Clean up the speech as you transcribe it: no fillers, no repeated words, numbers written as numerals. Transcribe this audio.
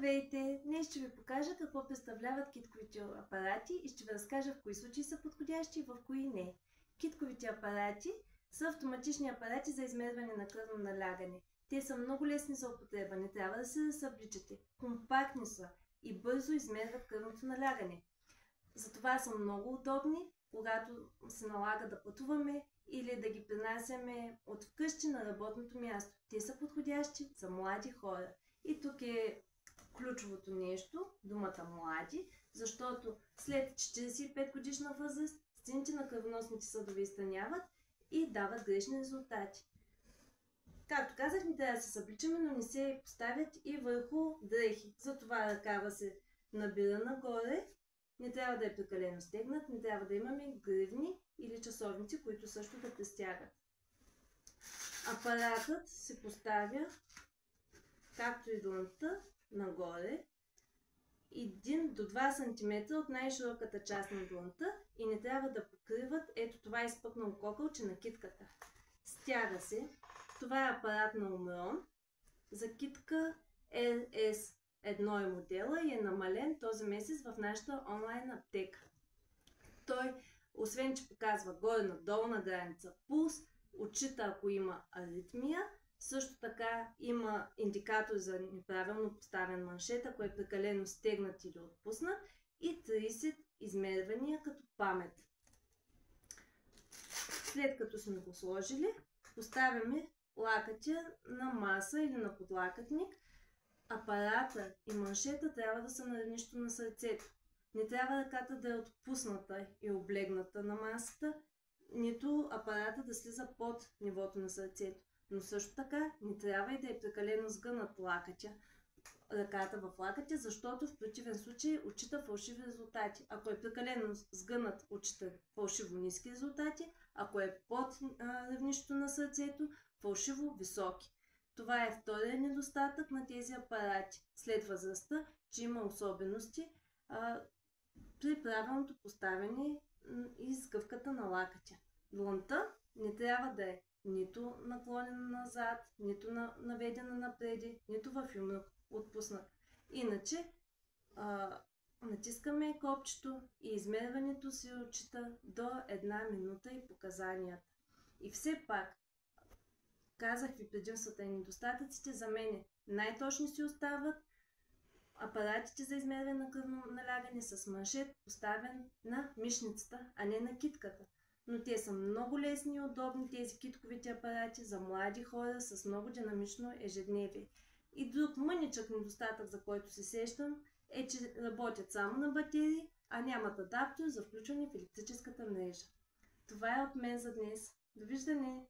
Здравейте! Днес ще ви покажа какво представляват китковите апарати и ще ви разкажа в кои случаи са подходящи и в кои не. Китковите апарати са автоматични апарати за измерване на кръвно налягане. Те са много лесни за употреба, не трябва да се събличате. Компактни са и бързо измерват кръвното налягане. Затова са много удобни, когато се налага да пътуваме или да ги принасяме от вкъщи на работното място. Те са подходящи за млади хора. И тук е ключовото нещо, думата млади, защото след 45 годишна възраст стените на кръвоносните съдове изтъняват и дават грешни резултати. Както казах, не трябва да се събличаме, но не се поставят и върху дрехи. Затова ръкава се набира нагоре, не трябва да е прекалено стегнат, не трябва да имаме гривни или часовници, които също да пристягат. Апаратът се поставя, както и длънта, нагоре, 1 до 2 см от най-широката част на длънта и не трябва да покриват ето това изпъкнало кокълче на китката. Стяга се. Това е апарат на Omron. За китка RS1 е модела и е намален този месец в нашата онлайн аптека. Той, освен че показва горна-долна граница пулс, отчита ако има аритмия, също така има индикатор за неправилно поставен маншет, ако е прекалено стегнат или отпуснат, и 30 измервания като памет. След като сме го сложили, поставяме лакътя на маса или на подлакътник. Апарата и маншета трябва да са на равнището на сърцето. Не трябва ръката да е отпусната и облегната на масата, нито апарата да слиза под нивото на сърцето. Но също така не трябва и да е прекалено сгънат ръката в лакътя, защото в противен случай отчита фалшиви резултати. Ако е прекалено сгънат, отчита фалшиво ниски резултати, ако е под равнището на сърцето, фалшиво високи. Това е втория недостатък на тези апарати след възрастта, че има особености при правилното поставяне и сгъвката на лакътя. Длънта не трябва да е нито наклонена назад, нито наведена напреди, нито в юмрук отпуснат. Иначе натискаме копчето и измерването се отчита до 1 минута и показанията. И все пак, казах ви предимствата и недостатъците, за мен най-точни си остават апаратите за измерване на кръвно налягане с маншет, поставен на мишницата, а не на китката. Но те са много лесни и удобни, тези китковите апарати, за млади хора с много динамично ежедневие. И друг мъничък недостатък, за който се сещам, е, че работят само на батерии, а нямат адаптер за включване в електрическата мрежа. Това е от мен за днес. Довиждане!